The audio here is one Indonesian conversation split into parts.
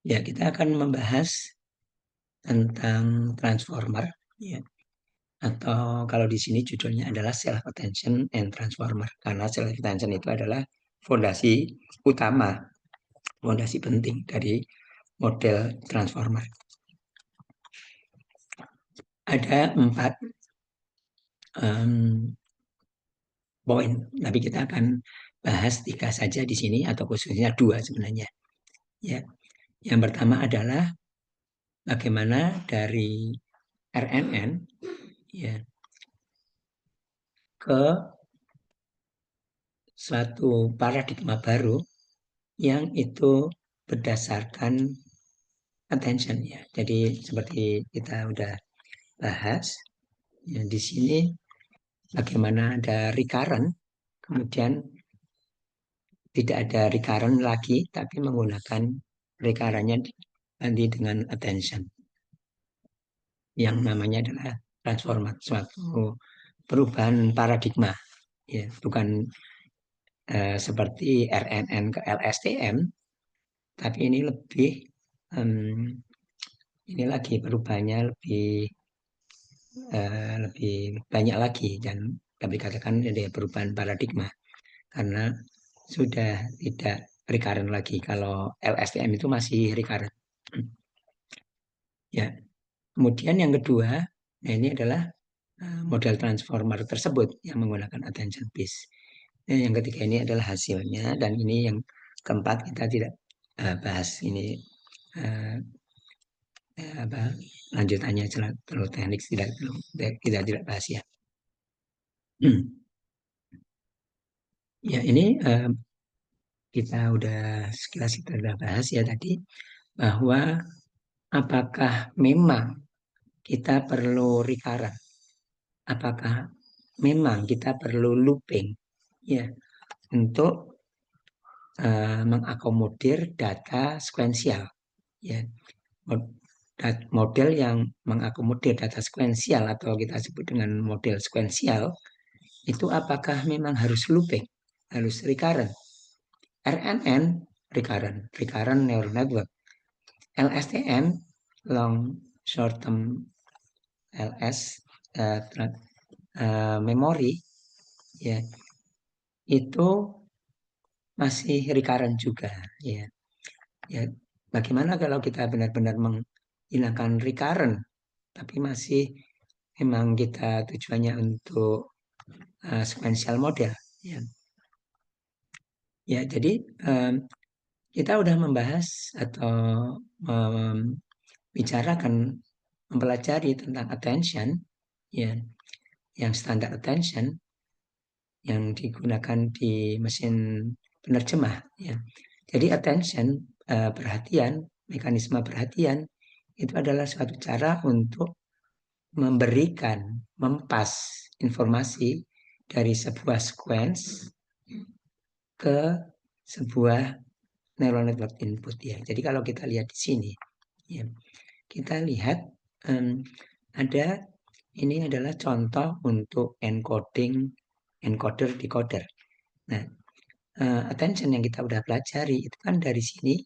Ya, kita akan membahas tentang transformer, ya. Atau kalau di sini judulnya adalah self attention and transformer, karena self attention itu adalah fondasi utama, fondasi penting dari model transformer. Ada 4 poin, tapi kita akan bahas 3 saja di sini, atau khususnya 2 sebenarnya. Ya, yang pertama adalah bagaimana dari RNN, ya, ke suatu paradigma baru yang itu berdasarkan attention, ya. Jadi seperti kita udah bahas, ya, di sini bagaimana ada recurrent, kemudian tidak ada recurrent lagi, tapi menggunakan recurrentnya nanti dengan attention, yang namanya adalah transformasi, suatu perubahan paradigma, ya, bukan seperti RNN ke LSTM, tapi ini lebih ini lagi perubahannya lebih banyak lagi, dan kami katakan ada perubahan paradigma karena sudah tidak recurrent lagi. Kalau LSTM itu masih recurrent. Ya, kemudian yang kedua, nah ini adalah model transformer tersebut yang menggunakan attention based. Nah, yang ketiga ini adalah hasilnya, dan ini yang keempat kita tidak bahas ini, apa lanjutannya terlalu teknik, tidak bahas ya. Ya, ini kita sekilas kita udah bahas ya tadi, bahwa apakah memang kita perlu recurrent, apakah memang kita perlu looping, ya, untuk mengakomodir data sekuensial, ya. Model yang mengakomodir data sekuensial atau kita sebut dengan model sekuensial itu apakah memang harus looping, harus recurrent. RNN recurrent neural network. LSTM long short term LS memory, ya, itu masih recurrent juga, ya. Ya, bagaimana kalau kita benar-benar menghilangkan recurrent, tapi masih memang kita tujuannya untuk sequential model, ya. Ya, jadi kita udah membahas atau membicarakan, mempelajari tentang attention, ya, yang standar attention yang digunakan di mesin penerjemah, ya. Jadi attention, perhatian, mekanisme perhatian itu adalah suatu cara untuk memberikan, mempas informasi dari sebuah sequence ke sebuah neural network input, ya. Jadi kalau kita lihat di sini, ya, kita lihat ada, ini adalah contoh untuk encoding, encoder, decoder. Nah, attention yang kita udah pelajari itu kan dari sini,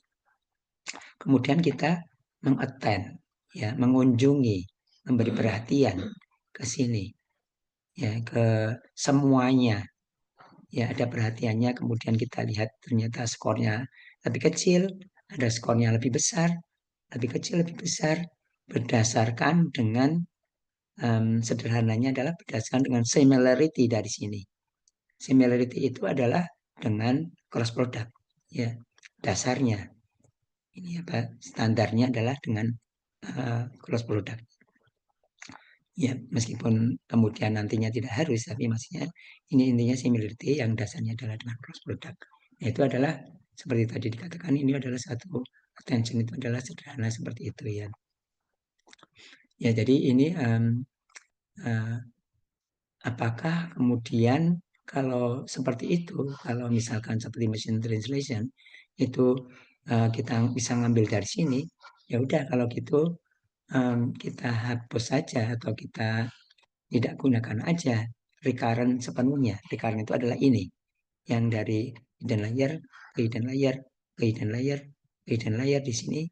kemudian kita mengattend, ya, mengunjungi, memberi perhatian ke sini, ya, ke semuanya, ya, ada perhatiannya, kemudian kita lihat ternyata skornya lebih kecil, ada skornya lebih besar, lebih kecil, lebih besar, berdasarkan dengan sederhananya adalah berdasarkan dengan similarity dari sini. Similarity itu adalah dengan cross product, ya, dasarnya. Ini apa, standarnya adalah dengan cross product. Ya, meskipun kemudian nantinya tidak harus, tapi maksudnya ini intinya similarity yang dasarnya adalah dengan cross product. Nah, itu adalah seperti tadi dikatakan, ini adalah satu attention itu adalah sederhana seperti itu, ya. Ya, jadi ini apakah kemudian kalau seperti itu, kalau misalkan seperti machine translation itu kita bisa ngambil dari sini, ya udah kalau gitu kita hapus saja atau kita tidak gunakan aja recurrent sepenuhnya. Recurrent itu adalah ini, yang dari hidden layer ke hidden layer ke hidden layer ke hidden layer di sini,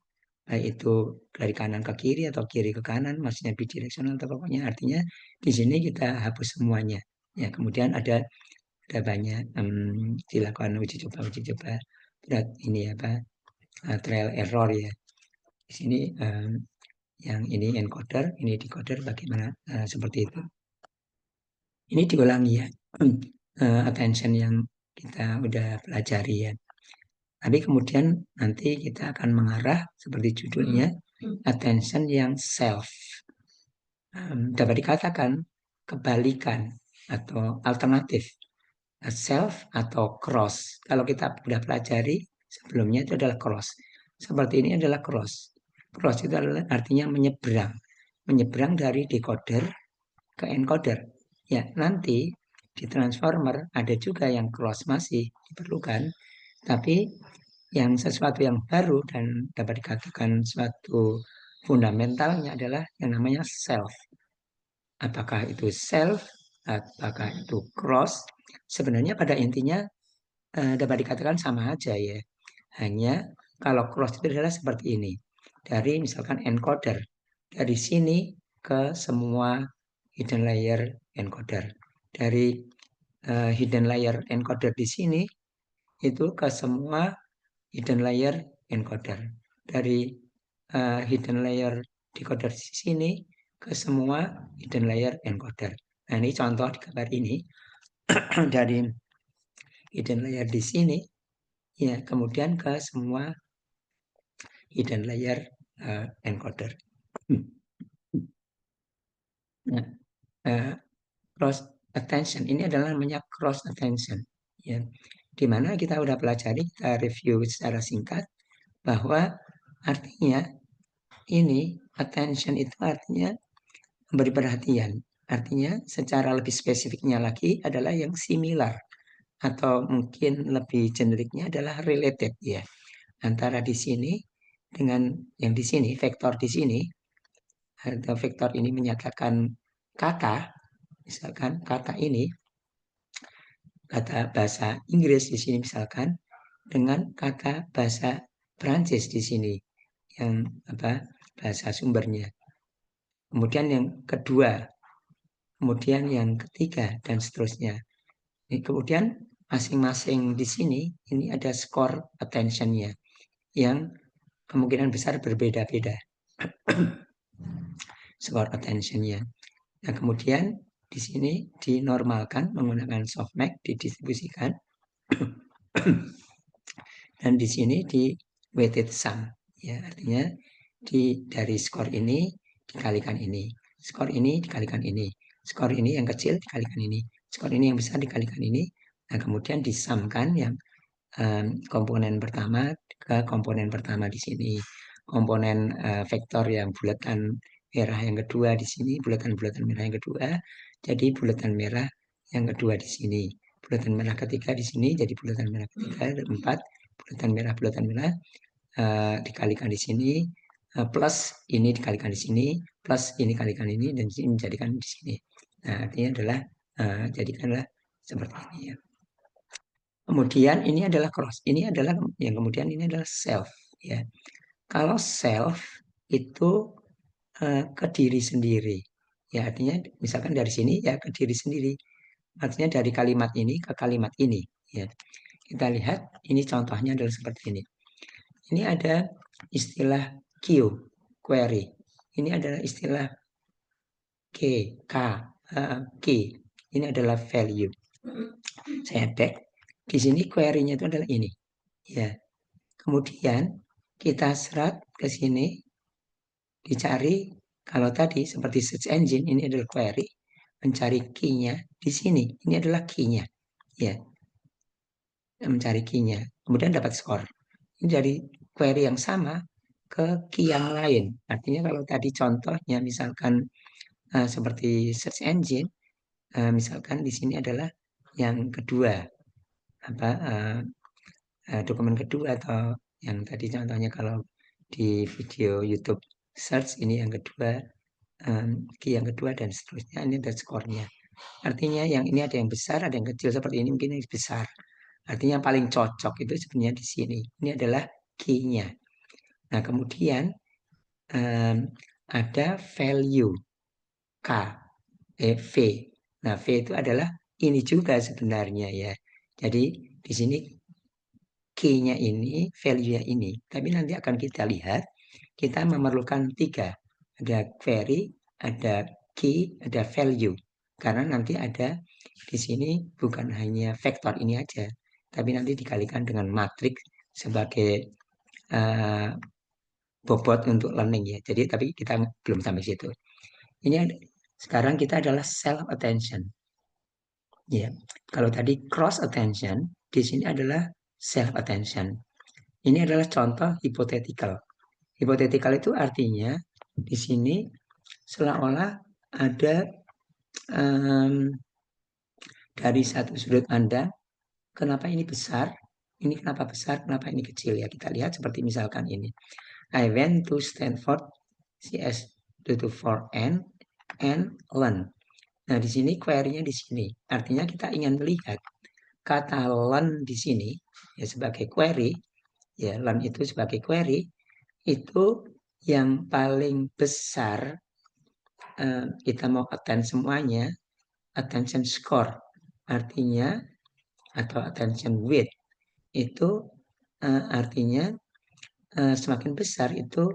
baik itu dari kanan ke kiri atau kiri ke kanan, maksudnya bidirectional atau pokoknya artinya di sini kita hapus semuanya. Ya, kemudian ada banyak dilakukan uji coba berat ini trial error ya. Di sini yang ini encoder, ini decoder bagaimana seperti itu. Ini diulangi ya, attention yang kita udah pelajari ya. Tapi kemudian nanti kita akan mengarah seperti judulnya, attention yang self. Dapat dikatakan kebalikan atau alternatif, self atau cross. Kalau kita sudah pelajari sebelumnya itu adalah cross. Seperti ini adalah cross. Cross itu adalah artinya menyeberang. Menyeberang dari decoder ke encoder. Ya, nanti di transformer ada juga yang cross masih diperlukan, tapi yang sesuatu yang baru dan dapat dikatakan suatu fundamentalnya adalah yang namanya self. Apakah itu self, apakah itu cross, sebenarnya pada intinya dapat dikatakan sama aja ya. Hanya kalau cross itu adalah seperti ini. Dari misalkan encoder, dari sini ke semua hidden layer encoder. Dari hidden layer encoder di sini itu ke semua hidden layer encoder. Dari hidden layer decoder di sini ke semua hidden layer encoder. Nah, ini contoh di gambar ini dari hidden layer di sini ya, kemudian ke semua hidden layer encoder. Nah, cross attention ini adalah namanya cross attention ya, dimana kita udah pelajari, kita review secara singkat bahwa artinya ini attention itu artinya memberi perhatian, artinya secara lebih spesifiknya lagi adalah yang similar atau mungkin lebih generiknya adalah related ya, antara di sini dengan yang di sini, vektor di sini atau vektor ini menyatakan kata, misalkan kata ini kata bahasa Inggris di sini misalkan dengan kata bahasa Prancis di sini yang bahasa sumbernya. Kemudian yang kedua, kemudian yang ketiga dan seterusnya. Kemudian masing-masing di sini ini ada skor attention-nya yang kemungkinan besar berbeda-beda. Skor attention-nya. Nah, kemudian di sini dinormalkan menggunakan softmax, didistribusikan. Dan di sini di weighted sum. Ya, artinya dari skor ini dikalikan ini. Skor ini dikalikan ini. Skor ini yang kecil dikalikan ini. Skor ini yang besar dikalikan ini. Nah, kemudian disamkan yang komponen pertama ke komponen pertama di sini. Komponen vektor yang bulatan merah yang kedua di sini, bulatan-bulatan merah yang kedua, jadi bulatan merah yang kedua di sini. Bulatan merah ketiga di sini, jadi bulatan merah ketiga, 4, bulatan merah dikalikan di sini, plus ini dikalikan di sini, plus ini kalikan ini, dan ini menjadikan di sini. Nah, artinya adalah jadikanlah seperti ini ya. Kemudian ini adalah cross, ini adalah yang kemudian ini adalah self ya. Kalau self itu ke diri sendiri ya, artinya misalkan dari sini ya ke diri sendiri, artinya dari kalimat ini ke kalimat ini ya. Kita lihat ini contohnya adalah seperti ini. Ini ada istilah Q, query. Ini adalah istilah K, key. Ini adalah value. Saya tag. Di sini query-nya itu adalah ini. Ya. Kemudian kita serat ke sini, dicari. Kalau tadi seperti search engine, ini adalah query, mencari key-nya. Di sini, ini adalah key-nya. Ya. Mencari key-nya. Kemudian dapat skor. Ini dari query yang sama ke key yang lain. Artinya kalau tadi contohnya misalkan seperti search engine, misalkan di sini adalah yang kedua, dokumen kedua, atau yang tadi contohnya kalau di video YouTube search ini yang kedua, key yang kedua dan seterusnya, ini ada skornya. Artinya yang ini ada yang besar, ada yang kecil, seperti ini mungkin yang besar. Artinya yang paling cocok itu sebenarnya di sini. Ini adalah key-nya. Nah, kemudian ada value K, V. Nah, V itu adalah ini juga sebenarnya ya. Jadi di sini key-nya ini, value-nya ini. Tapi nanti akan kita lihat, kita memerlukan 3. Ada query, ada key, ada value. Karena nanti ada di sini bukan hanya vektor ini aja, tapi nanti dikalikan dengan matriks sebagai bobot untuk learning ya. Jadi tapi kita belum sampai situ. Ini sekarang kita adalah self attention. Ya. Kalau tadi cross attention, di sini adalah self attention. Ini adalah contoh hypothetical. Hypothetical itu artinya di sini seolah-olah ada dari satu sudut pandang, kenapa ini besar, ini kenapa besar, kenapa ini kecil ya. Kita lihat seperti misalkan ini. I went to Stanford CS 24N and learn. Nah, di sini query-nya di sini. Artinya kita ingin melihat kata learn di sini ya sebagai query, ya learn itu sebagai query itu yang paling besar kita mau attend semuanya, attention score artinya atau attention weight itu artinya semakin besar itu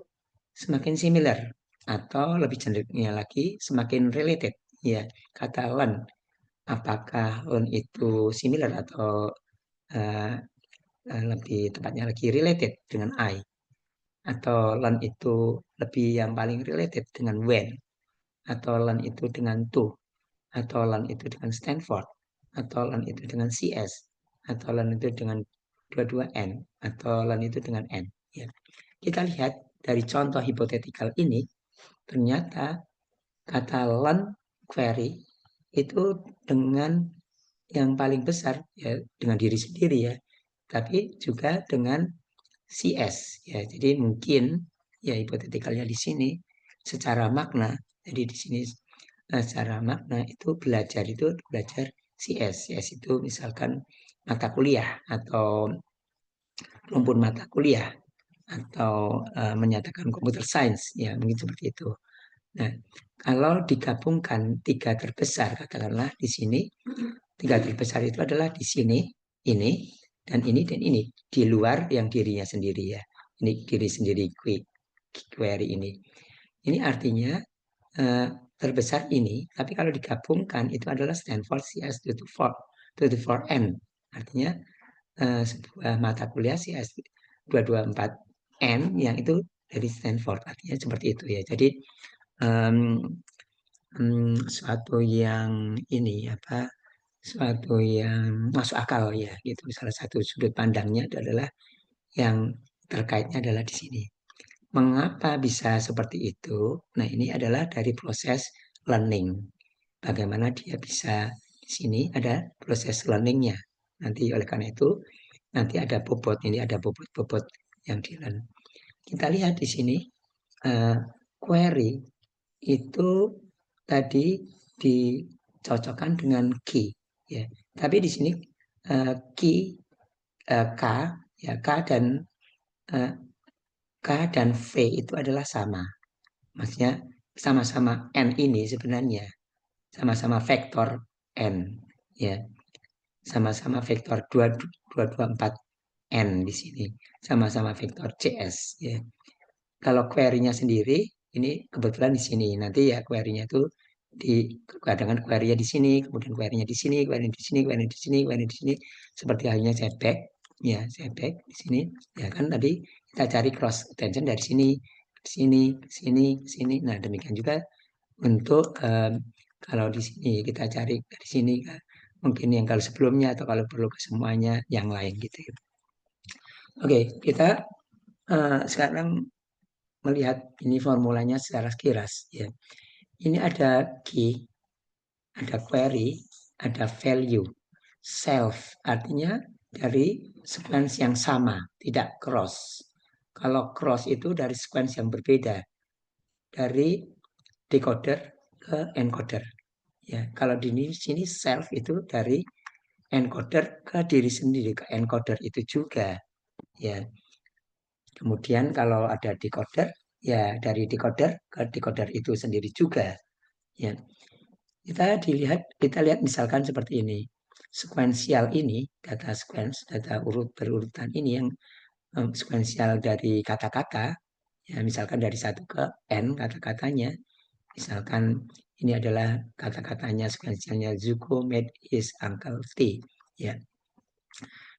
semakin similar atau lebih cenderungnya lagi semakin related ya kata learn. Apakah learn itu similar atau uh, lebih tepatnya lagi related dengan I, atau learn itu lebih yang paling related dengan when, atau learn itu dengan to, atau learn itu dengan Stanford, atau learn itu dengan CS, atau learn itu dengan dua-dua N, atau learn itu dengan N. Ya. Kita lihat dari contoh hipotetikal ini, ternyata kata learn query itu dengan yang paling besar ya dengan diri sendiri ya, tapi juga dengan CS ya. Jadi mungkin ya hipotetikalnya di sini secara makna. Jadi di sini secara makna itu belajar CS. CS itu misalkan mata kuliah atau rumpun mata kuliah atau menyatakan computer science ya mungkin seperti itu. Nah, kalau digabungkan 3 terbesar katakanlah di sini 3 terbesar itu adalah di sini ini dan ini di luar yang dirinya sendiri ya. Ini diri sendiri query ini. Ini artinya terbesar ini, tapi kalau digabungkan itu adalah Stanford CS24N. Artinya sebuah mata kuliah CS 224N yang itu dari Stanford. Artinya seperti itu ya. Jadi suatu yang ini apa suatu yang masuk akal ya gitu. Salah satu sudut pandangnya adalah yang terkaitnya adalah di sini. Mengapa bisa seperti itu? Nah, ini adalah dari proses learning. Bagaimana dia bisa di sini ada proses learningnya. Nanti oleh karena itu nanti ada bobot, ini ada bobot-bobot yang di learn. Kita lihat di sini query itu tadi dicocokkan dengan key ya. Tapi di sini key K ya K dan V itu adalah sama. Maksudnya sama-sama N ini sebenarnya sama-sama vektor N ya. Sama-sama vektor 224 N di sini. Sama-sama vektor CS ya. Kalau query-nya sendiri ini kebetulan di sini. Nanti ya query-nya itu di kadang query-nya di sini, kemudian query-nya di sini, query di sini, query di sini, query di sini. Seperti halnya saya back, ya saya back di sini. Ya kan tadi kita cari cross attention dari sini, sini, sini, sini. Nah demikian juga untuk kalau di sini kita cari dari sini, mungkin yang kalau sebelumnya atau kalau perlu ke semuanya yang lain gitu. Oke, kita sekarang melihat ini formulanya secara sekilas ya. Ini ada key, ada query, ada value. Self artinya dari sequence yang sama, tidak cross. Kalau cross itu dari sequence yang berbeda, dari decoder ke encoder. Ya, kalau di sini self itu dari encoder ke diri sendiri, ke encoder itu juga. Ya, Kemudian kalau ada decoder, ya dari decoder ke decoder itu sendiri juga. Ya, kita lihat misalkan seperti ini. Sekuensial ini, data sequence, data berurutan ini yang sekuensial dari kata-kata, ya misalkan dari 1 ke N kata-katanya. Misalkan ini adalah kata-katanya sekuensialnya Zuko made his uncle tea. Ya,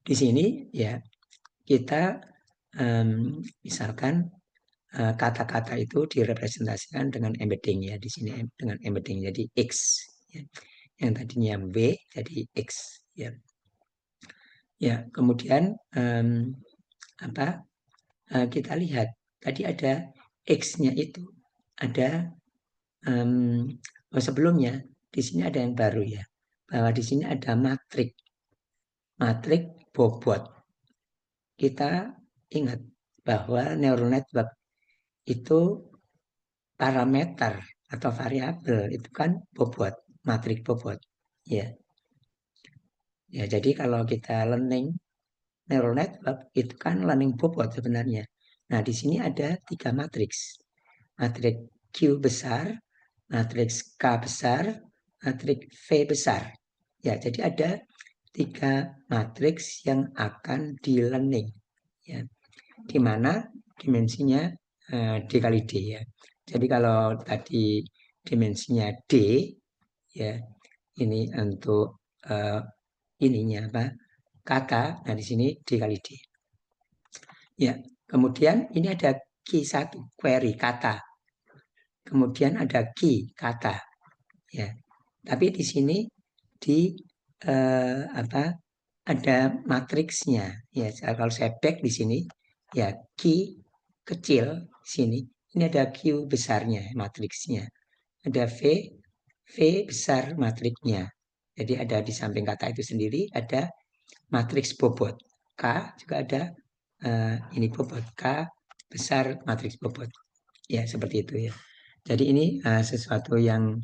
di sini ya kita misalkan kata-kata itu direpresentasikan dengan embedding ya di sini dengan embedding jadi X ya. Yang tadinya V jadi X ya. Ya, kemudian kita lihat tadi ada X-nya itu ada sebelumnya di sini ada yang baru ya, bahwa di sini ada matrik bobot. Kita ingat bahwa neural network itu parameter atau variabel itu kan bobot, matrik bobot. Ya. Ya, jadi kalau kita learning neural network itu kan learning bobot sebenarnya. Nah, di sini ada 3 matriks. Matriks Q besar, matriks K besar, matriks V besar. Ya, jadi ada 3 matriks yang akan di learning. Ya, di mana dimensinya D kali D ya. Jadi kalau tadi dimensinya D ya, ini untuk ininya apa? Kata. Nah, di sini D kali D. Ya, kemudian ini ada Q1 query kata. Kemudian ada key kata. Ya. Tapi di sini di apa? Ada matriksnya. Ya, kalau saya back di sini ya key kecil sini. Ini ada Q besarnya matriksnya. Ada V besar matriksnya. Jadi ada di samping kata itu sendiri ada matriks bobot. K juga ada ini bobot. K besar matriks bobot. Ya, seperti itu ya. Jadi ini sesuatu yang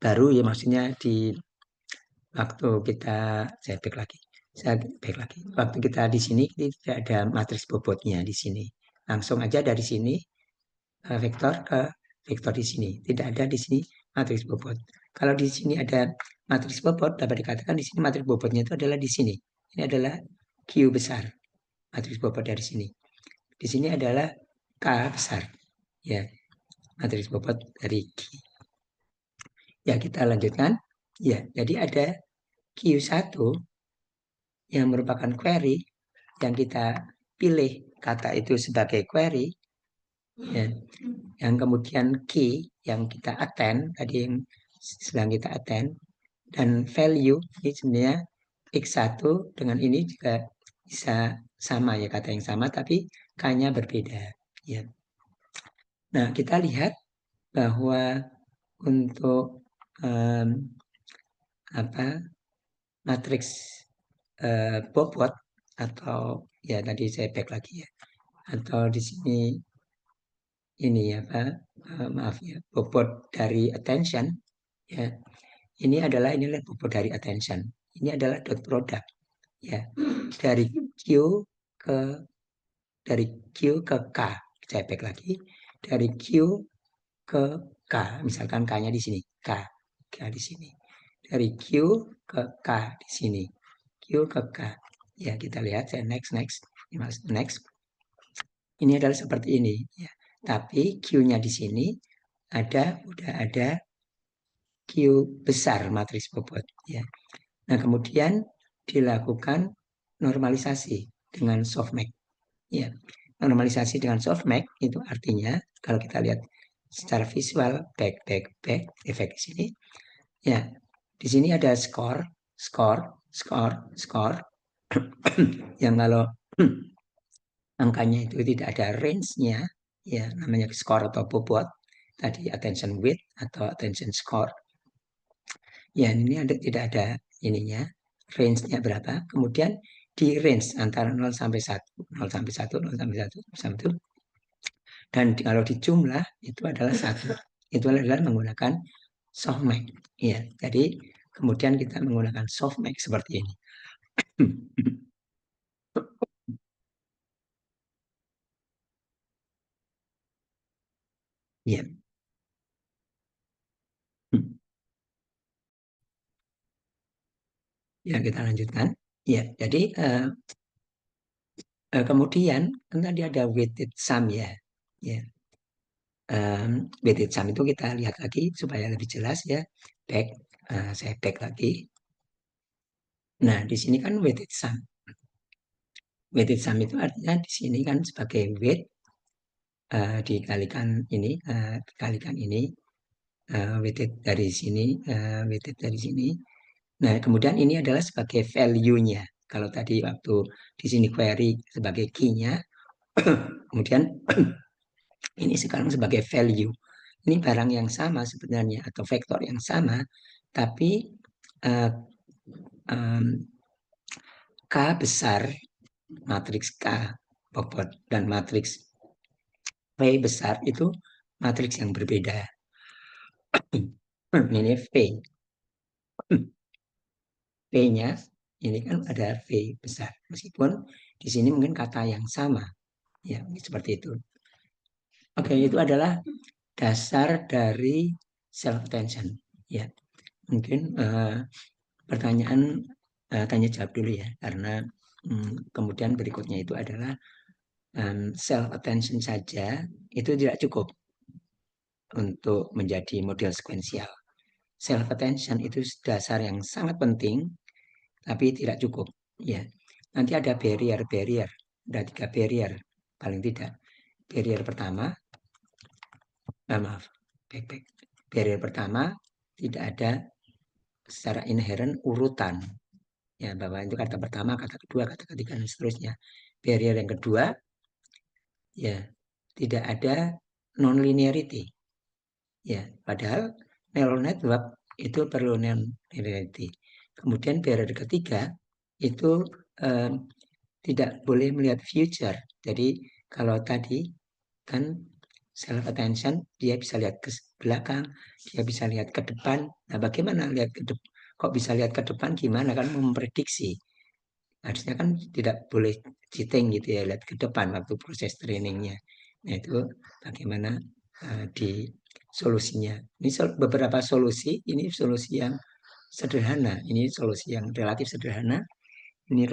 baru ya, maksudnya di waktu saya back lagi. Waktu kita di sini tidak ada matriks bobotnya di sini. Langsung aja dari sini vektor ke vektor di sini. Tidak ada di sini matriks bobot. Kalau di sini ada matriks bobot, dapat dikatakan di sini matriks bobotnya itu adalah di sini. Ini adalah Q besar, matriks bobot dari sini. Di sini adalah K besar, ya, matriks bobot dari Q. Ya, kita lanjutkan. Ya, jadi ada Q1 yang merupakan query yang kita pilih kata itu sebagai query. Ya. Yang kemudian key yang kita attend, tadi yang sedang kita attend, dan value ini sebenarnya X1 dengan ini juga bisa sama ya, kata yang sama tapi K-nya berbeda. Ya. Nah, kita lihat bahwa untuk matriks bobot atau ya tadi saya back lagi ya, atau di sini ini ya Pak, maaf ya, bobot dari attention ya. Inilah bobot dari attention. Ini adalah dot product ya. Dari Q ke K. Saya back lagi. Dari Q ke K. Misalkan K-nya di sini. K di sini. Dari Q ke K di sini. Q ke K. Ya, kita lihat. Saya next. Next. Ini adalah seperti ini. Ya. Tapi Q-nya di sini udah ada Q besar matriks bobot. Ya. Nah, kemudian dilakukan normalisasi dengan softmax. Ya, normalisasi dengan softmax itu artinya kalau kita lihat secara visual back efek di sini. Ya, di sini ada score yang kalau angkanya itu tidak ada range-nya, ya namanya score atau bobot. Tadi attention width atau attention score. Ya, ini tidak ada ininya, range-nya berapa. Kemudian di range antara 0 sampai 1, 0 sampai 1, 0 sampai 1, sampai 1. Dan kalau di jumlah itu adalah 1. Itu adalah menggunakan softmax. Ya, jadi kemudian kita menggunakan softmax seperti ini. Ya. Ya, kita lanjutkan. Ya, jadi kemudian kan tadi ada weighted sum ya. Ya, weighted sum itu kita lihat lagi supaya lebih jelas ya. Back, saya back lagi. Nah, di sini kan weighted sum. Weighted sum itu artinya di sini kan sebagai weight dikalikan ini, dikalikan ini, weighted dari sini, weighted dari sini. Nah, kemudian ini adalah sebagai value-nya. Kalau tadi waktu di sini query sebagai key-nya, kemudian ini sekarang sebagai value. Ini barang yang sama sebenarnya atau vektor yang sama, tapi uh, um, K besar, matriks K bobot dan matriks V besar itu matriks yang berbeda. Ini V. V-nya ini kan ada V besar. Meskipun di sini mungkin kata yang sama. Ya, seperti itu. Oke, itu adalah dasar dari self attention. Ya, mungkin pertanyaan tanya jawab dulu ya, karena kemudian berikutnya itu adalah self attention saja itu tidak cukup untuk menjadi model sekuensial. Self attention itu dasar yang sangat penting, tapi tidak cukup. Ya, nanti ada barrier, ada 3 barrier paling tidak. Barrier pertama, maaf, back. Barrier pertama tidak ada secara inherent urutan, ya bahwa itu kata pertama, kata kedua, kata ketiga dan seterusnya. Barrier yang kedua, ya tidak ada non-linearity, ya padahal neural network itu perlu non-linearity. Kemudian barrier ketiga itu tidak boleh melihat future. Jadi kalau tadi kan self attention dia bisa lihat ke belakang, dia bisa lihat ke depan. Nah, bagaimana lihat ke depan? Kok bisa lihat ke depan? Gimana kan memprediksi? Harusnya kan tidak boleh cheating gitu ya, lihat ke depan waktu proses trainingnya. Nah, itu bagaimana di solusinya. Ini beberapa solusi, ini solusi yang sederhana, ini solusi yang relatif sederhana, ini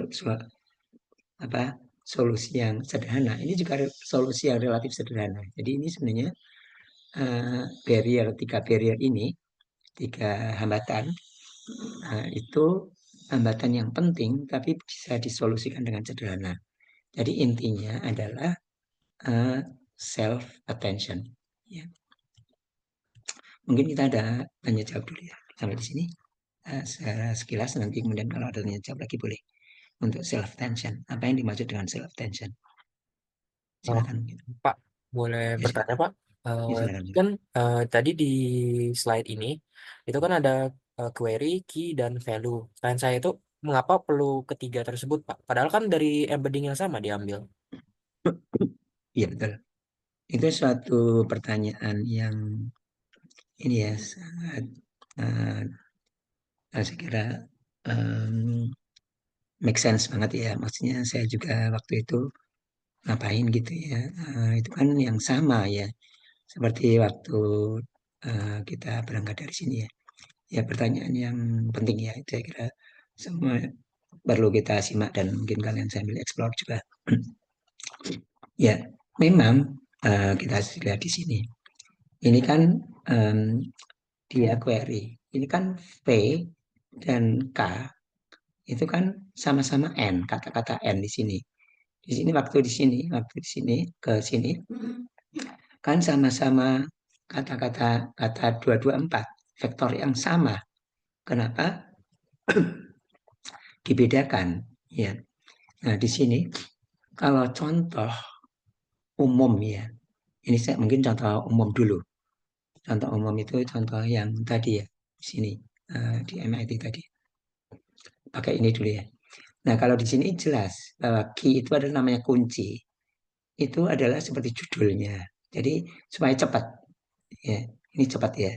apa solusi yang sederhana, ini juga solusi yang relatif sederhana. Jadi ini sebenarnya tiga barrier ini, tiga hambatan, itu hambatan yang penting tapi bisa disolusikan dengan sederhana. Jadi intinya adalah self attention. Ya. Mungkin kita ada tanya jawab dulu ya sampai di sini. Sekilas nanti kemudian kalau ada tanya jawab lagi boleh untuk self attention. Apa yang dimaksud dengan self attention? Oh, Silakan. Pak, boleh Ya, bertanya, Pak? ya, silakan. Kan tadi di slide ini itu kan ada query, key, dan value. Pertanyaan saya itu mengapa perlu ketiga tersebut, Pak? Padahal kan dari embedding yang sama diambil. Iya betul. Itu suatu pertanyaan yang ini ya sangat saya kira um, make sense banget ya. Maksudnya saya juga waktu itu ngapain gitu ya. Itu kan yang sama ya. Seperti waktu kita berangkat dari sini ya. Ya pertanyaan yang penting ya. Saya kira semua perlu kita simak dan mungkin kalian sambil explore juga. Ya, memang kita lihat di sini. Ini kan um, dia query. Ini kan V dan K itu kan sama-sama N, kata-kata N di sini. Di sini waktu di sini ke sini kan sama-sama kata-kata kata 224 vektor yang sama. Kenapa dibedakan? Ya. Nah, di sini kalau contoh umum ya. Ini saya mungkin contoh umum dulu. Contoh umum itu contoh yang tadi ya. Di sini di MIT tadi. Pakai ini dulu ya. Nah, kalau di sini jelas bahwa key itu adalah namanya kunci. Itu adalah seperti judulnya. Jadi supaya cepat ya. Ini cepat ya.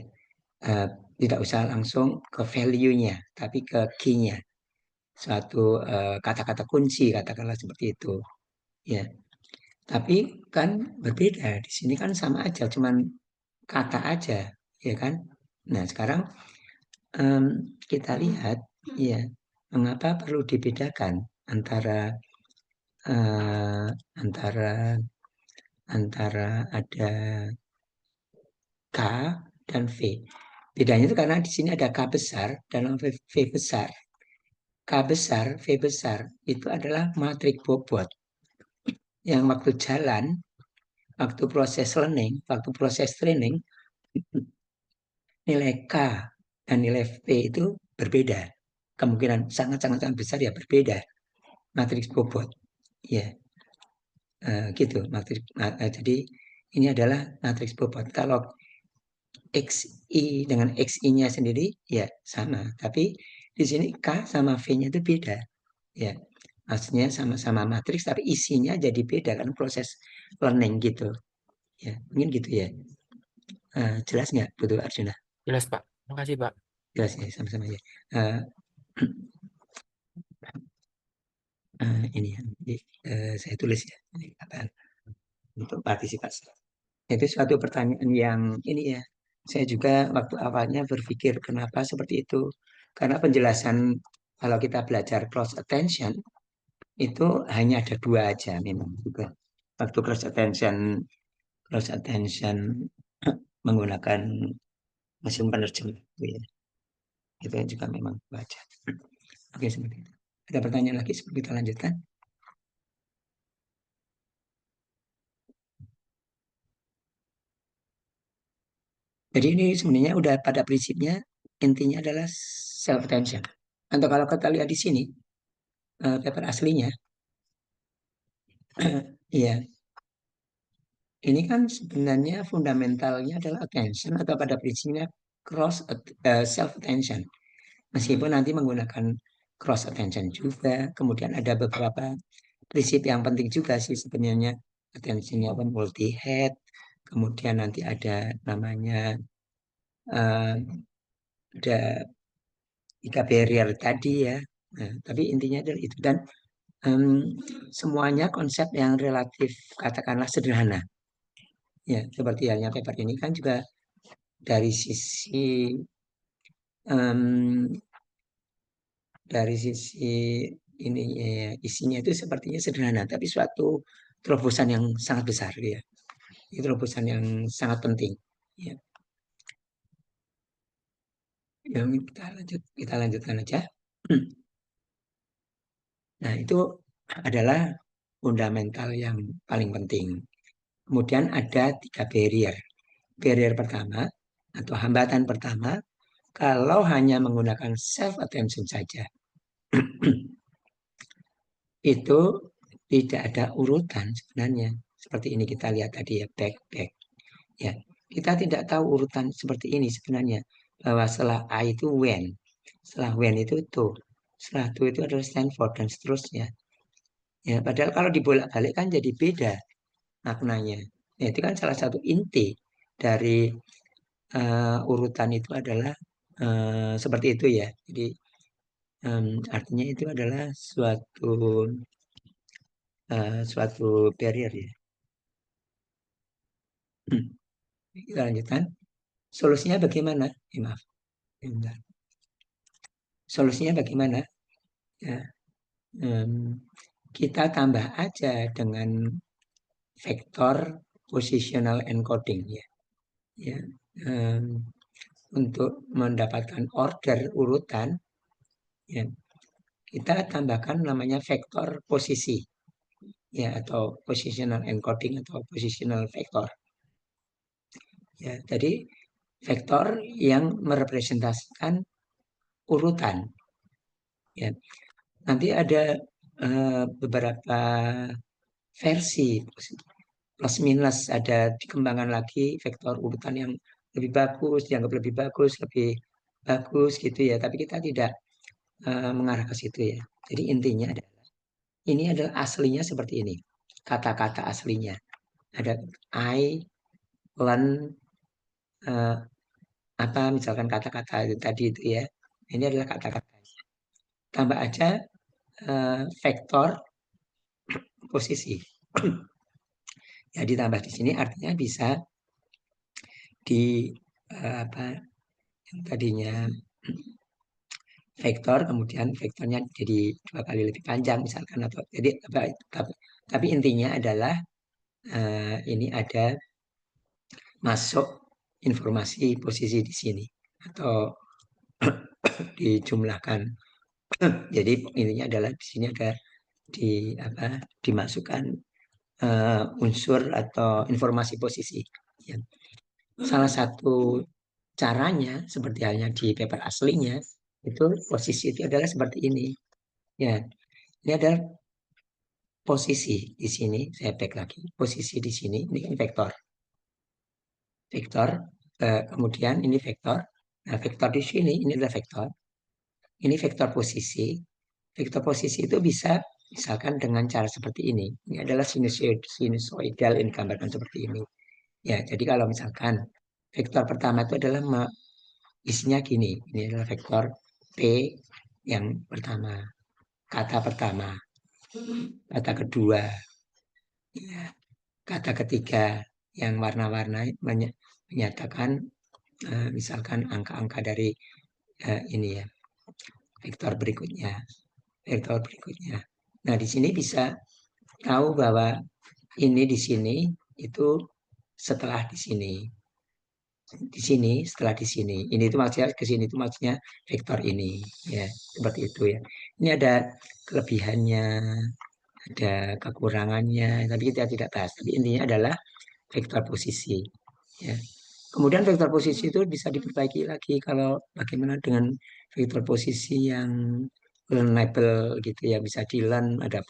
Uh, Tidak usah langsung ke value-nya, tapi ke key-nya. Suatu kata-kata kunci, katakanlah seperti itu. Ya, tapi kan berbeda. Di sini kan sama aja, cuman kata aja, ya kan? Nah, sekarang kita lihat, ya, mengapa perlu dibedakan antara uh, antara antara ada K dan V. Bedanya itu karena di sini ada K besar dan V besar. K besar, V besar itu adalah matriks bobot yang waktu jalan, waktu proses learning, waktu proses training, nilai K dan nilai V itu berbeda. Kemungkinan sangat-sangat besar ya berbeda matriks bobot. Ya, gitu. Jadi ini adalah matriks bobot. Kalau XI dengan XI-nya sendiri ya sama, tapi di sini K sama V-nya itu beda. Ya, maksudnya sama-sama matriks tapi isinya jadi beda kan proses learning gitu. Ya, mungkin gitu ya. Jelas nggak, Putu Arjuna? Jelas, Pak. Makasih, Pak. Jelas ya, sama-sama ya. Uh, ini ya, jadi, saya tulis ya. Ini apa untuk partisipasi. Itu suatu pertanyaan yang ini ya. Saya juga waktu awalnya berpikir kenapa seperti itu. Karena penjelasan kalau kita belajar cross attention itu hanya ada dua aja memang juga. Waktu cross attention menggunakan mesin penerjemah itu ya. Itu juga memang baca. Oke, seperti itu. Ada pertanyaan lagi sebelum kita lanjutkan? Jadi ini sebenarnya udah pada prinsipnya intinya adalah self attention. Atau kalau kita lihat di sini paper aslinya, iya, ini kan sebenarnya fundamentalnya adalah attention atau pada prinsipnya self attention. Meskipun nanti menggunakan cross attention juga, kemudian ada beberapa prinsip yang penting juga sih sebenarnya attentionnya pun multi head, kemudian nanti ada namanya uh, ada tiga barrier tadi ya. Nah, tapi intinya adalah itu dan semuanya konsep yang relatif katakanlah sederhana. Ya, seperti halnya paper ini kan juga dari sisi um, dari sisi ini ya, isinya itu sepertinya sederhana, tapi suatu terobosan yang sangat besar ya. Itu terobosan yang sangat penting. Ya, yang kita lanjutkan aja. Nah, itu adalah fundamental yang paling penting. Kemudian ada tiga barrier. Barrier pertama atau hambatan pertama, kalau hanya menggunakan self attention saja, itu tidak ada urutan sebenarnya. Seperti ini kita lihat tadi ya, back. Ya, kita tidak tahu urutan seperti ini sebenarnya. Bahwa setelah A itu when, setelah when itu to, setelah to itu adalah Stanford dan seterusnya. Ya, padahal kalau dibolak-balik kan jadi beda maknanya. Ya, itu kan salah satu inti dari urutan itu adalah seperti itu ya. Jadi artinya itu adalah suatu barrier ya. Kita lanjutkan. Solusinya bagaimana? Maaf. Bentar. Solusinya bagaimana? Ya, kita tambah aja dengan vektor positional encoding ya. Ya, untuk mendapatkan order urutan, ya, kita tambahkan namanya vektor posisi ya atau positional encoding atau positional vector. Ya, jadi vektor yang merepresentasikan urutan. Ya, nanti ada beberapa versi plus minus, ada dikembangkan lagi vektor urutan yang lebih bagus, dianggap lebih bagus, lebih bagus gitu ya. Tapi kita tidak mengarah ke situ ya. Jadi intinya adalah ini adalah aslinya seperti ini. Kata-kata aslinya ada I, learn, uh, apa misalkan kata-kata tadi itu ya. Ini adalah kata-kata. Tambah aja vektor posisi. Ya ditambah di sini artinya bisa di apa yang tadinya vektor, kemudian vektornya jadi 2 kali lebih panjang misalkan, atau jadi tapi intinya adalah ini ada masuk informasi posisi di sini atau dijumlahkan. Jadi intinya adalah di sini ada dimasukkan unsur atau informasi posisi. Ya. Salah satu caranya seperti halnya di paper aslinya itu posisi itu adalah seperti ini. Ya, ini adalah posisi di sini. Saya back lagi. Posisi di sini ini kan vektor. Vektor. Kemudian ini vektor. Nah, vektor di sini ini adalah vektor. Ini vektor posisi. Vektor posisi itu bisa misalkan dengan cara seperti ini. Ini adalah sinusoidal ini gambarkan seperti ini. Ya, jadi kalau misalkan vektor pertama itu adalah isinya gini. Ini adalah vektor P yang pertama. Kata pertama. Kata kedua. Ya, kata ketiga yang warna-warna menyatakan misalkan angka-angka dari ini ya, vektor berikutnya. Vektor berikutnya. Nah, di sini bisa tahu bahwa ini di sini itu setelah di sini. Di sini setelah di sini. Ini itu maksudnya ke sini itu maksudnya vektor ini ya, seperti itu ya. Ini ada kelebihannya, ada kekurangannya, tapi kita tidak bahas. Tapi intinya adalah vektor posisi ya. Kemudian vektor posisi itu bisa diperbaiki lagi kalau bagaimana dengan vektor posisi yang learnable gitu ya, bisa di learn, ada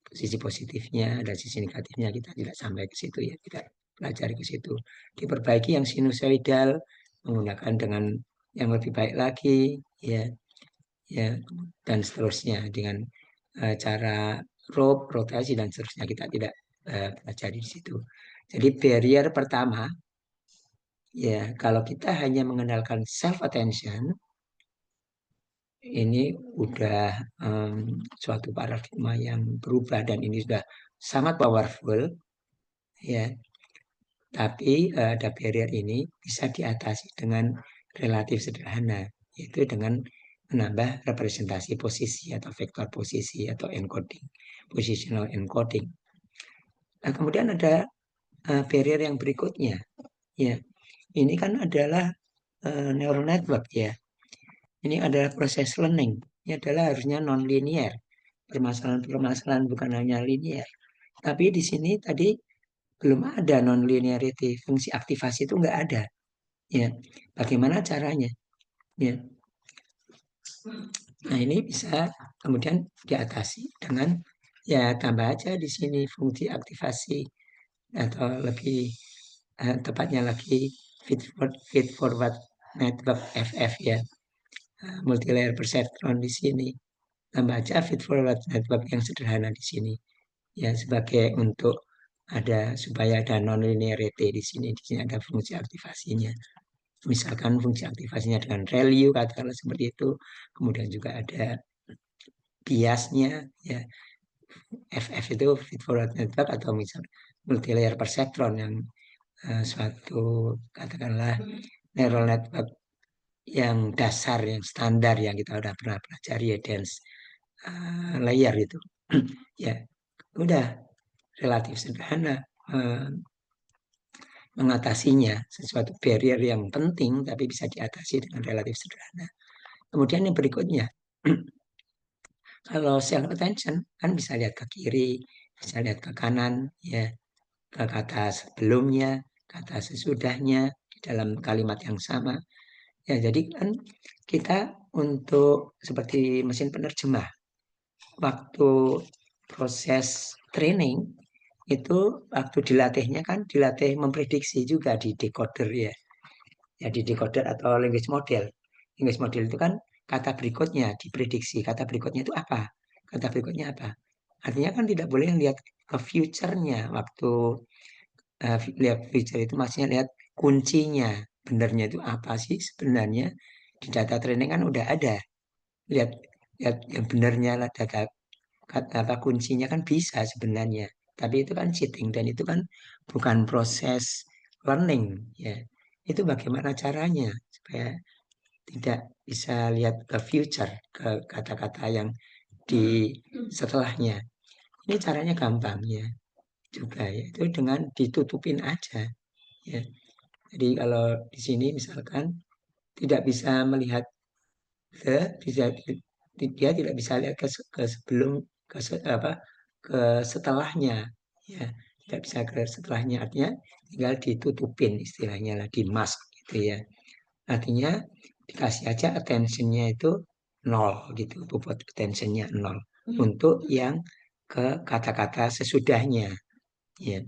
sisi positifnya, ada sisi negatifnya, kita tidak sampai ke situ ya, kita pelajari ke situ. Diperbaiki yang sinusoidal menggunakan dengan yang lebih baik lagi ya, ya dan seterusnya dengan cara rotasi dan seterusnya kita tidak pelajari di situ. Jadi barrier pertama ya, kalau kita hanya mengandalkan self attention, ini udah suatu paradigma yang berubah dan ini sudah sangat powerful ya. Tapi ada barrier ini bisa diatasi dengan relatif sederhana, yaitu dengan menambah representasi posisi atau vektor posisi atau encoding, positional encoding. Nah, kemudian ada barrier yang berikutnya, ya. Ini kan adalah neural network ya. Ini adalah proses learning. Ini adalah harusnya non-linear. Permasalahan-permasalahan bukan hanya linear. Tapi di sini tadi belum ada non-linearity. Fungsi aktivasi itu nggak ada. Ya, bagaimana caranya? Ya. Nah, ini bisa kemudian diatasi dengan ya tambah aja di sini fungsi aktivasi atau lebih tepatnya lagi feed forward network FF ya. Multilayer perceptron di sini. Tambah aja feed forward network yang sederhana di sini. Ya, sebagai untuk ada supaya ada non-linearity di sini. Di sini ada fungsi aktivasinya. Misalkan fungsi aktivasinya dengan value, katakanlah seperti itu. Kemudian juga ada biasnya, ya. FF itu feed forward network atau misal multilayer perceptron yang suatu katakanlah neural network yang dasar, yang standar yang kita udah pernah pelajari ya, dense layer itu. Ya, udah relatif sederhana mengatasinya, sesuatu barrier yang penting tapi bisa diatasi dengan relatif sederhana. Kemudian yang berikutnya, kalau self attention kan bisa lihat ke kiri, bisa lihat ke kanan, ya, ke kata sebelumnya, kata sesudahnya di dalam kalimat yang sama. Ya, jadi kan kita untuk seperti mesin penerjemah, waktu proses training itu waktu dilatihnya kan dilatih memprediksi juga di decoder ya. Ya di decoder atau language model. Language model itu kan kata berikutnya diprediksi. Kata berikutnya itu apa? Kata berikutnya apa? Artinya kan tidak boleh lihat ke future-nya waktu lihat future itu maksudnya lihat kuncinya. Benarnya itu apa sih sebenarnya? Di data training kan udah ada. Lihat lihat yang benarnya lah data kata kuncinya kan bisa sebenarnya. Tapi itu kan cheating dan itu kan bukan proses learning ya. itu bagaimana caranya supaya tidak bisa lihat ke future, ke kata-kata yang di setelahnya. Ini caranya gampang ya juga ya, itu dengan ditutupin aja ya. Jadi kalau di sini misalkan tidak bisa melihat dia tidak bisa lihat ke sebelum ke setelahnya ya, tidak bisa ke setelahnya, artinya tinggal ditutupin istilahnya lah, di mask gitu ya, artinya dikasih aja attentionnya itu nol gitu, bobot attentionnya nol untuk yang ke kata-kata sesudahnya ya.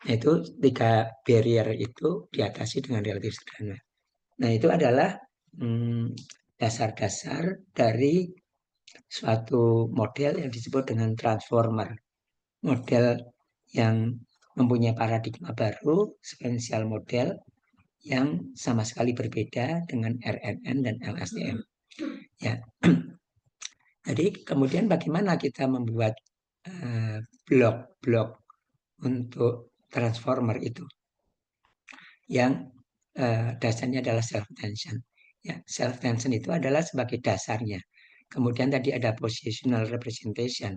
Nah, itu 3 barrier itu diatasi dengan relatif sederhana. Nah, itu adalah dasar-dasar dari suatu model yang disebut dengan transformer. Model yang mempunyai paradigma baru, sequential model, yang sama sekali berbeda dengan RNN dan LSTM. Ya. Jadi kemudian bagaimana kita membuat blok-blok untuk transformer itu yang dasarnya adalah self tension. Ya, self tension itu adalah sebagai dasarnya. Kemudian tadi ada positional representation.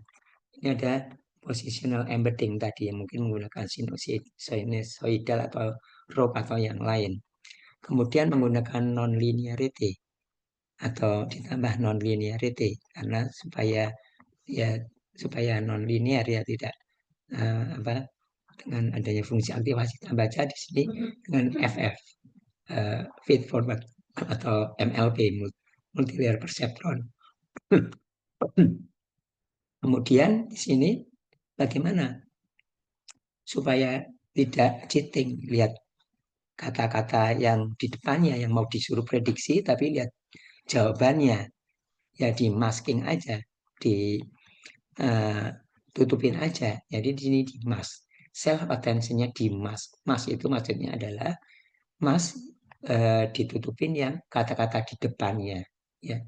Ini ada positional embedding tadi yang mungkin menggunakan sinusoidal atau rope atau yang lain. Kemudian menggunakan non-linearity atau ditambah non-linearity karena supaya non-linear ya, tidak dengan adanya fungsi aktivasi tambah baca di sini dengan FF feed forward atau MLP, multi-layer perceptron. Kemudian di sini bagaimana supaya tidak cheating, lihat kata-kata yang di depannya yang mau disuruh prediksi, tapi lihat jawabannya ya di masking aja, di tutupin aja. Jadi di sini di mask, self attentionnya di mask. Mask itu maksudnya adalah mask ditutupin yang kata-kata di depannya ya.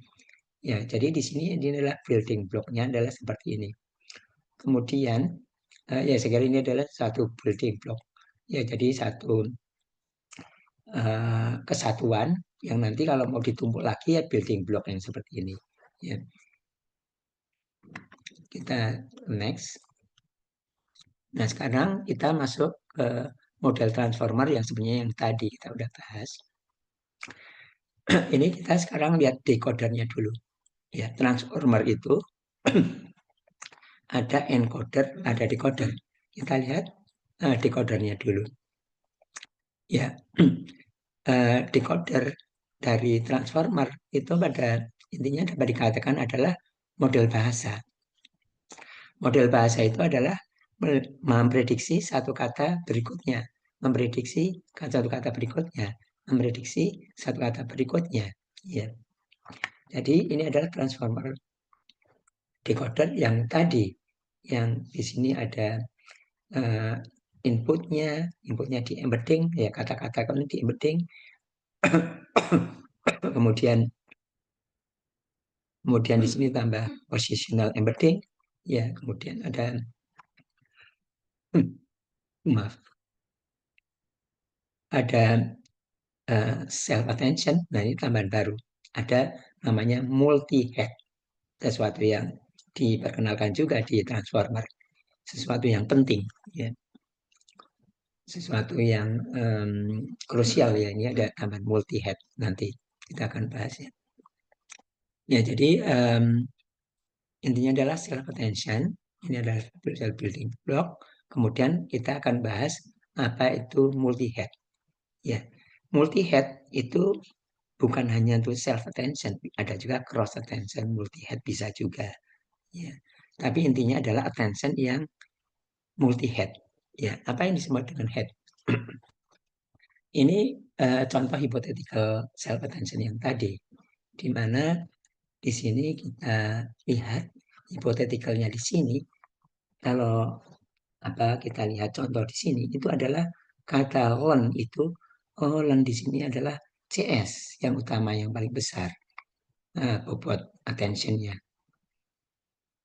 Ya, jadi di sini ini adalah building blocknya adalah seperti ini. Kemudian ya sekarang ini adalah satu building block. Ya, jadi satu kesatuan yang nanti kalau mau ditumpuk lagi ya building block yang seperti ini. Ya. Kita next. Nah, sekarang kita masuk ke model transformer yang sebenarnya yang tadi kita udah bahas. Ini kita sekarang lihat decodernya dulu. Ya, transformer itu ada encoder, ada decoder. Kita lihat decodernya dulu. Ya, decoder dari transformer itu pada intinya dapat dikatakan adalah model bahasa. Model bahasa itu adalah memprediksi satu kata berikutnya, memprediksi satu kata berikutnya, memprediksi satu kata berikutnya. Ya. Jadi ini adalah transformer decoder yang tadi, yang di sini ada inputnya di embedding, ya kata-kata kan di embedding, kemudian di sini tambah positional embedding, ya kemudian ada maaf, ada self attention. Nah, ini tambahan baru, ada namanya multi head, sesuatu yang diperkenalkan juga di transformer, sesuatu yang penting ya, sesuatu yang krusial ya. Ini ada tambahan multi head, nanti kita akan bahas ya. Ya, jadi intinya adalah self attention. Ini adalah building block. Kemudian kita akan bahas apa itu multi head. Ya, multi head itu bukan hanya untuk self attention, ada juga cross attention, multi head bisa juga. Ya, tapi intinya adalah attention yang multi head. Ya, apa yang disebut dengan head? Ini contoh hypothetical self attention yang tadi, di mana di sini kita lihat hipoteticalnya di sini. Kalau kita lihat contoh di sini itu adalah kata learn itu, learn di sini adalah CS yang utama, yang paling besar bobot attentionnya.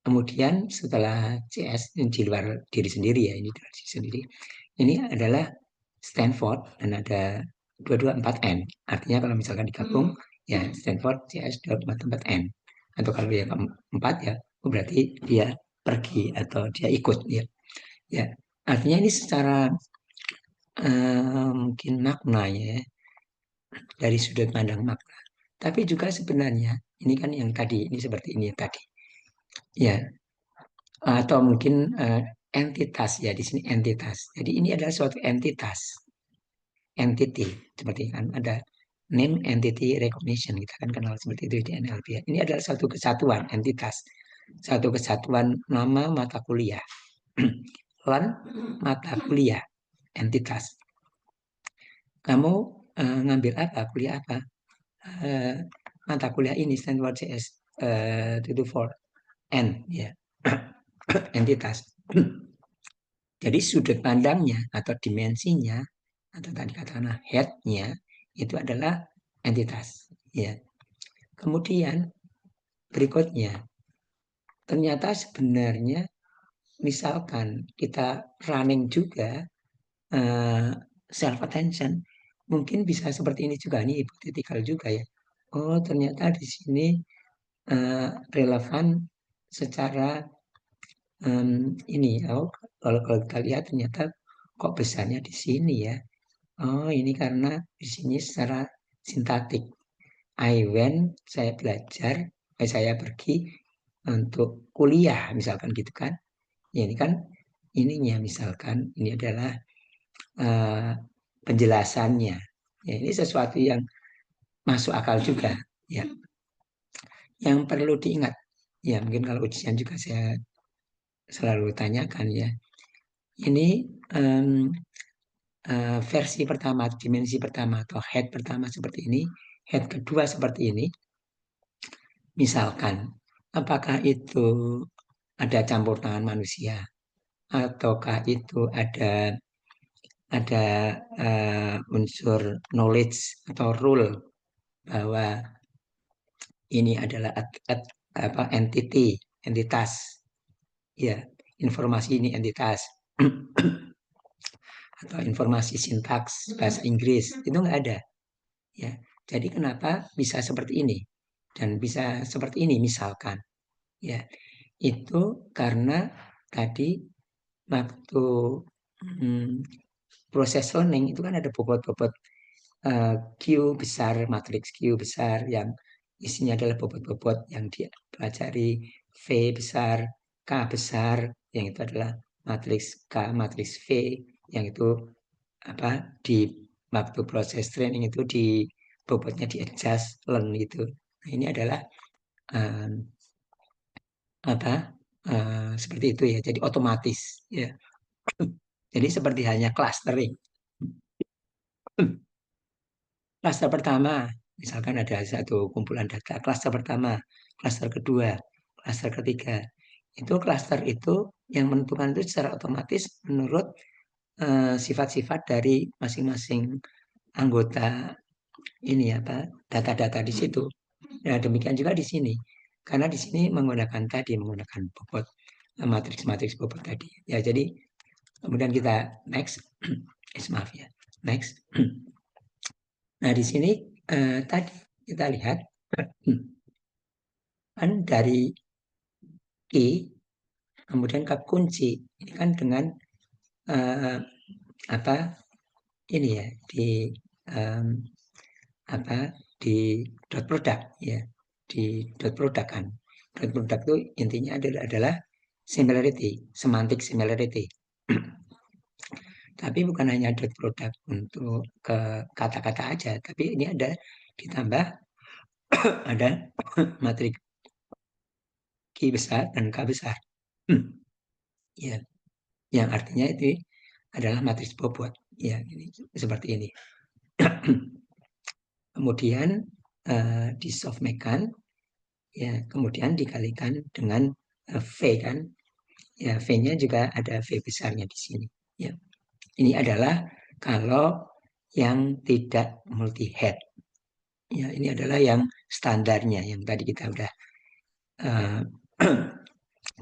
Kemudian setelah CS di luar diri sendiri ya, ini dari sendiri. Ini adalah Stanford dan ada 224N. Artinya kalau misalkan digabung, ya Stanford CS 224N. Atau kalau yang keempat ya, berarti dia pergi atau dia ikut ya. Ya, artinya ini secara mungkin maknanya ya, dari sudut pandang makna. Tapi juga sebenarnya ini kan yang tadi, ini seperti ini yang tadi. Ya, atau mungkin entitas ya di sini entitas. Jadi ini adalah suatu entitas, entity seperti kan ada name entity recognition, kita kan kenal seperti itu di NLP. Ini adalah satu kesatuan entitas, satu kesatuan nama mata kuliah, lan mata kuliah entitas. Kamu ngambil apa, kuliah apa? Mata kuliah ini Stanford CS 224 N ya, entitas. Jadi sudut pandangnya atau dimensinya atau tadi katakanlah head-nya itu adalah entitas ya. Kemudian berikutnya ternyata sebenarnya misalkan kita running juga self attention mungkin bisa seperti ini juga, ini hipotetikal juga ya. Oh ternyata di sini relevan secara ini oh, kalau kita lihat ternyata kok besarnya di sini ya. Oh ini karena di sini secara sintaktik. I went, saya belajar, saya pergi untuk kuliah misalkan gitu kan. Ya, ini kan ininya misalkan ini adalah uh, penjelasannya. Ya, ini sesuatu yang masuk akal juga. Ya, yang perlu diingat. Ya, mungkin kalau ujian juga saya selalu tanyakan ya. Ini versi pertama, dimensi pertama atau head pertama seperti ini, head kedua seperti ini. Misalkan, apakah itu ada campur tangan manusia, ataukah itu ada unsur knowledge atau rule bahwa ini adalah apa entity, entitas, ya informasi ini entitas atau informasi sintaks bahasa Inggris itu nggak ada, ya. Jadi kenapa bisa seperti ini dan bisa seperti ini misalkan, ya itu karena tadi waktu proses learning itu kan ada bobot-bobot Q besar, matriks Q besar yang isinya adalah bobot-bobot yang dipelajari, V besar, K besar, yang itu adalah matriks K, matriks V, yang itu apa di waktu proses training itu di bobotnya di adjust, learn itu. Nah, ini adalah um, apa seperti itu ya. Jadi otomatis ya. Jadi seperti hanya clustering. Klaster pertama, misalkan ada satu kumpulan data, klaster pertama, klaster kedua, klaster ketiga. Itu klaster itu yang menentukan itu secara otomatis menurut sifat-sifat dari masing-masing anggota ini apa data-data di situ. Nah, demikian juga di sini. Karena di sini menggunakan bobot matriks-matriks bobot tadi. Ya, jadi kemudian kita next. Maaf ya. Next. Nah, di sini tadi kita lihat kan dari key kemudian ke kunci ini kan dengan uh, apa ini ya di um, apa di dot product ya, di dot product kan. Dot product itu intinya adalah similarity, semantic similarity. Tapi bukan hanya dot product untuk ke kata-kata aja, tapi ini ada ditambah ada matriks Q besar dan K besar. Ya, yang artinya itu adalah matriks bobot. Ya, ini seperti ini. Kemudian di softmax ya, kemudian dikalikan dengan V kan. Ya, V-nya juga ada V besarnya di sini. Ya. Ini adalah kalau yang tidak multi head. Ya, ini adalah yang standarnya yang tadi kita udah uh,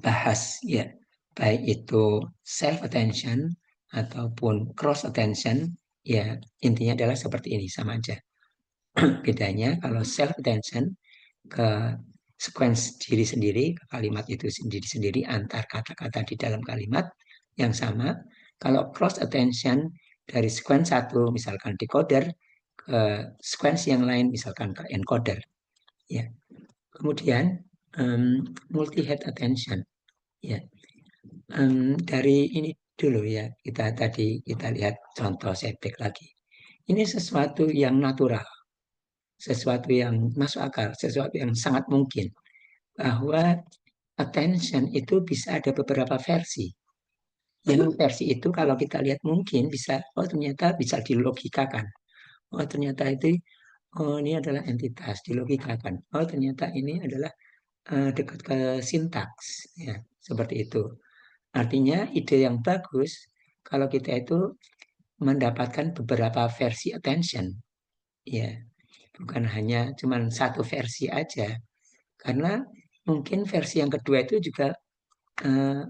bahas ya. Baik itu self attention ataupun cross attention Ya, intinya adalah seperti ini, sama aja. Bedanya kalau self attention ke sequence diri sendiri, ke kalimat itu sendiri-sendiri antar kata-kata di dalam kalimat yang sama. Kalau cross attention dari sequence satu, misalkan decoder, ke sequence yang lain, misalkan ke encoder. Ya. Kemudian multi-head attention. Ya. Dari ini dulu ya, kita lihat contoh setback lagi. Ini sesuatu yang natural, sesuatu yang masuk akal, sesuatu yang sangat mungkin bahwa attention itu bisa ada beberapa versi. Yang versi itu kalau kita lihat mungkin bisa, oh ternyata bisa dilogikakan. Oh ternyata itu, oh ini adalah entitas, dilogikakan. Oh ternyata ini adalah dekat ke sintaks, ya seperti itu. Artinya ide yang bagus kalau kita itu mendapatkan beberapa versi attention, ya bukan hanya cuman satu versi aja, karena mungkin versi yang kedua itu juga eh,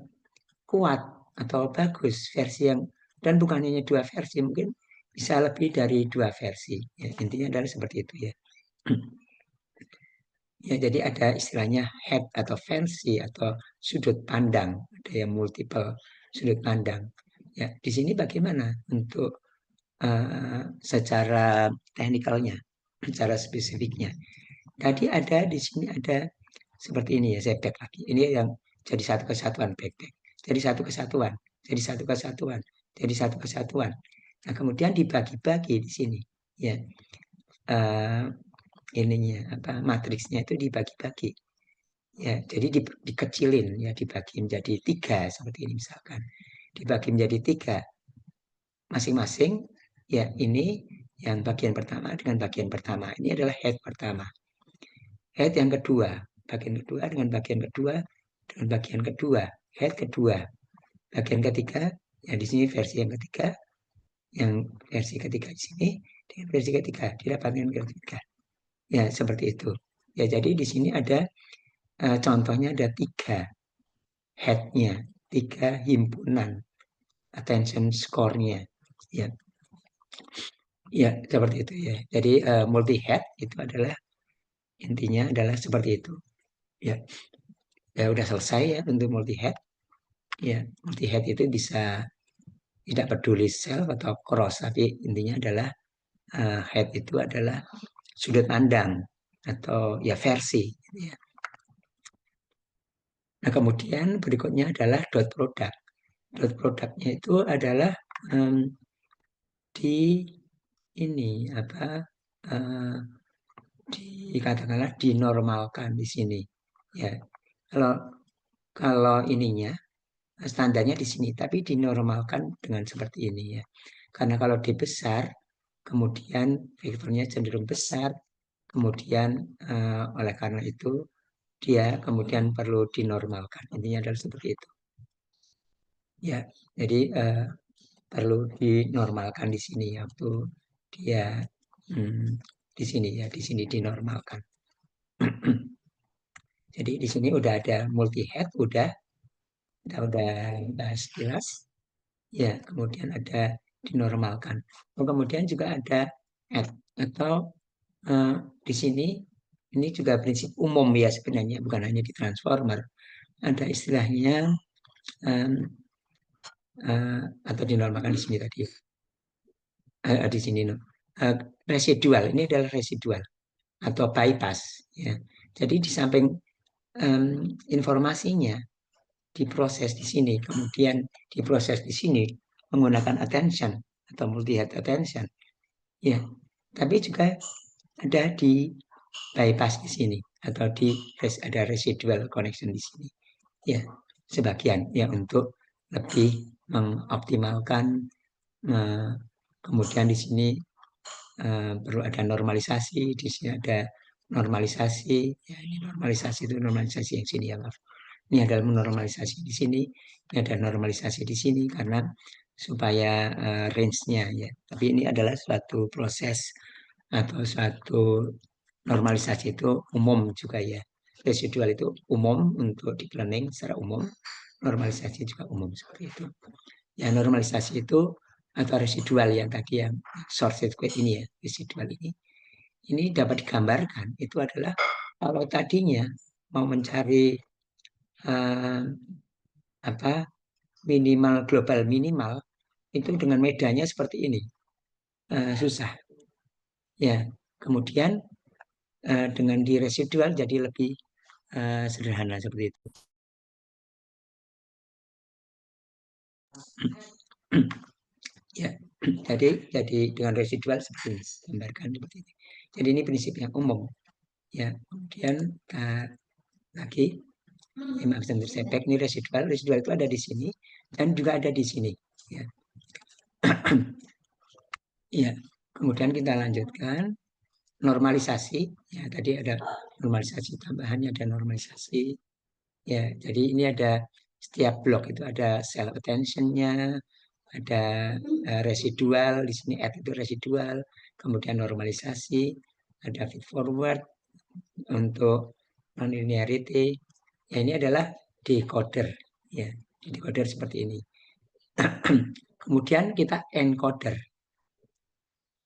kuat atau bagus versi yang, dan bukan hanya dua versi, mungkin bisa lebih dari dua versi, ya, intinya adalah seperti itu ya. Ya, jadi ada istilahnya head atau versi atau sudut pandang, ada yang multiple sudut pandang. Ya, di sini bagaimana untuk secara teknikalnya, secara spesifiknya. Tadi ada di sini ada seperti ini ya, saya back lagi. Ini yang jadi satu kesatuan back. Jadi satu kesatuan, jadi satu kesatuan, jadi satu kesatuan. Nah, kemudian dibagi-bagi di sini. Ya, uh, ininya apa matriksnya itu dibagi-bagi. Ya, jadi dikecilin ya, dibagi menjadi tiga seperti ini misalkan. Dibagi menjadi tiga masing-masing. Ya, ini yang bagian pertama dengan bagian pertama. Ini adalah head pertama. Head yang kedua, bagian kedua dengan bagian kedua dengan bagian kedua, head kedua. Bagian ketiga, ya di sini versi yang ketiga, yang versi ketiga di sini dengan versi ketiga didapatkan versi ketiga. Ya, seperti itu. Ya, jadi di sini ada contohnya ada tiga head-nya, tiga himpunan attention score-nya. Ya, ya seperti itu ya. Jadi multi head itu adalah intinya adalah seperti itu. Ya, ya udah selesai ya untuk multi head. Ya, multi head itu bisa tidak peduli self atau cross, tapi intinya adalah head itu adalah sudut pandang atau ya versi. Ya. Nah, kemudian berikutnya adalah dot product. Dot produknya itu adalah um, di ini apa uh, katakanlah dinormalkan di sini. Ya, kalau kalau ininya standarnya di sini, tapi dinormalkan dengan seperti ini ya. Karena kalau dibesar, kemudian vektornya cenderung besar, kemudian oleh karena itu dia kemudian perlu dinormalkan. Intinya adalah seperti itu. Ya, jadi perlu dinormalkan di sini ya, waktu dia di sini ya, di sini dinormalkan. Jadi di sini udah ada multi head, udah bahas jelas. Ya, kemudian ada dinormalkan. Kemudian juga ada add atau uh, di sini ini juga prinsip umum ya sebenarnya, bukan hanya di transformer. Ada istilahnya um, atau dinormalkan di sini tadi. Di sini residual, ini adalah residual atau bypass ya. Jadi di samping informasinya diproses di sini, kemudian diproses di sini menggunakan attention atau multi head attention. Ya, tapi juga ada di bypass di sini atau ada residual connection di sini. Ya, sebagian ya untuk lebih mengoptimalkan. Kemudian di sini perlu ada normalisasi, di sini ada normalisasi. Ya, ini normalisasi itu normalisasi yang sini ya, maaf. Ini adalah normalisasi di sini, ini ada normalisasi di sini karena supaya range-nya ya. Tapi ini adalah suatu proses atau suatu normalisasi itu umum juga ya. Residual itu umum untuk di planning secara umum, normalisasi juga umum seperti itu. Ya, normalisasi itu atau residual yang tadi yang short circuit ini ya, residual ini dapat digambarkan itu adalah kalau tadinya mau mencari apa minimal global minimal itu dengan medannya seperti ini susah ya. Kemudian dengan di residual jadi lebih sederhana seperti itu. Ya, jadi dengan residual seperti ini, gambarkan seperti ini. Jadi ini prinsip yang umum. Ya, kemudian lagi memang sepek ini residual itu ada di sini dan juga ada di sini. Ya, ya. Kemudian kita lanjutkan normalisasi. Ya, tadi ada normalisasi tambahannya, ada normalisasi. Ya, jadi ini ada setiap blok itu ada self attention-nya, ada residual, di sini add itu residual, kemudian normalisasi, ada feed forward untuk nonlinearity. Ya, ini adalah decoder, ya, decoder seperti ini. Kemudian kita encoder,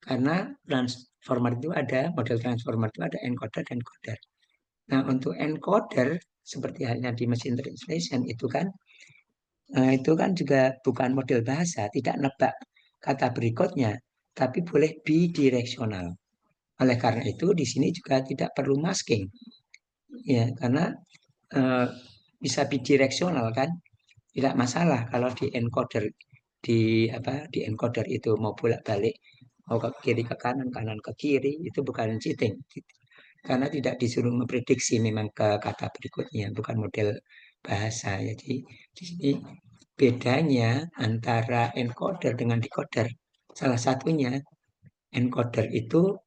karena transformer itu ada model transformer itu ada encoder dan encoder. Nah, untuk encoder seperti halnya di mesin translation itu kan juga bukan model bahasa, tidak nebak kata berikutnya, tapi boleh bidireksional. Oleh karena itu di sini juga tidak perlu masking, ya karena eh, bisa bidireksional kan, tidak masalah kalau di encoder di encoder itu mau bolak-balik, mau ke kiri ke kanan, kanan ke kiri, itu bukan cheating, karena tidak disuruh memprediksi memang ke kata berikutnya, bukan model bahasa. Jadi di sini bedanya antara encoder dengan decoder, salah satunya encoder itu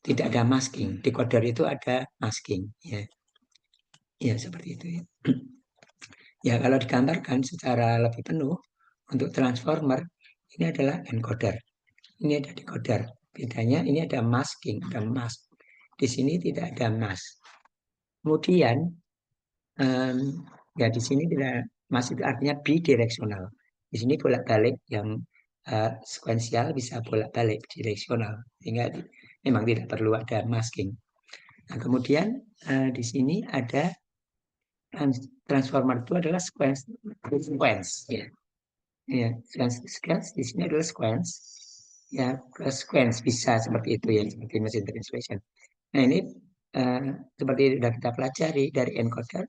tidak ada masking, decoder itu ada masking, ya, ya seperti itu ya. Ya kalau digambarkan secara lebih penuh untuk transformer ini adalah encoder, ini ada decoder. Bedanya ini ada masking, ada mask. Di sini tidak ada mask. Kemudian ya di sini tidak mask itu artinya bidireksional. Di sini bolak-balik yang sekuensial bisa bolak-balik direksional, sehingga memang tidak perlu ada masking. Nah, kemudian di sini ada transformer itu adalah sequence ya. Ya, sequence di sini adalah sequence. Ya, sequence bisa seperti itu ya, seperti mesin translation. Nah, ini seperti sudah kita pelajari dari encoder,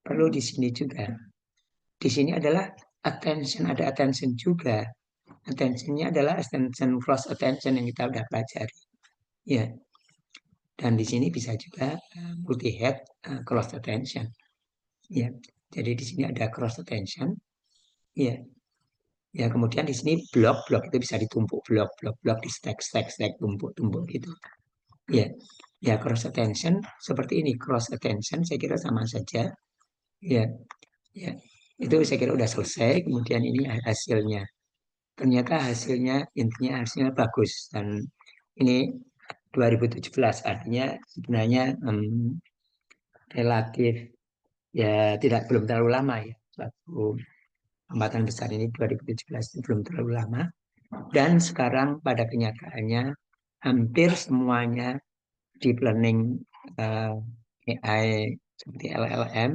perlu di sini juga. Di sini adalah attention, ada attention juga. Attentionnya adalah attention cross attention yang kita sudah pelajari. Ya, dan di sini bisa juga multi head cross attention. Ya, jadi di sini ada cross attention. Ya, ya kemudian di sini blok-blok itu bisa ditumpuk blok di stack tumpuk gitu. Ya, ya cross attention seperti ini, cross attention saya kira sama saja. Ya, ya itu saya kira udah selesai. Kemudian ini hasilnya, ternyata hasilnya bagus, dan ini 2017 artinya sebenarnya relatif ya belum terlalu lama ya, suatu hambatan besar ini 2017 itu belum terlalu lama. Dan sekarang pada kenyataannya hampir semuanya deep learning AI seperti LLM,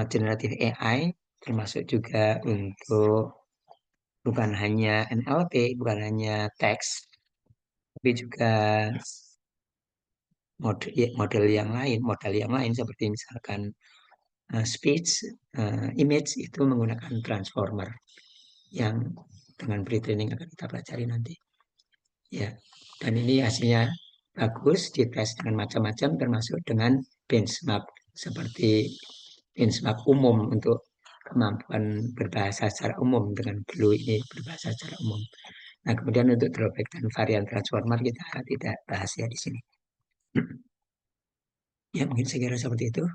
generative AI, termasuk juga untuk bukan hanya NLP, bukan hanya teks, tapi juga model yang lain seperti misalkan speech, image, itu menggunakan transformer yang dengan pre-training akan kita pelajari nanti. Ya, dan ini hasilnya bagus, dites dengan macam-macam, termasuk dengan benchmark seperti benchmark umum untuk kemampuan berbahasa secara umum dengan Glue ini berbahasa secara umum. Nah, kemudian untuk drawback dan varian transformer kita tidak bahas ya di sini. Ya, mungkin saya kira seperti itu.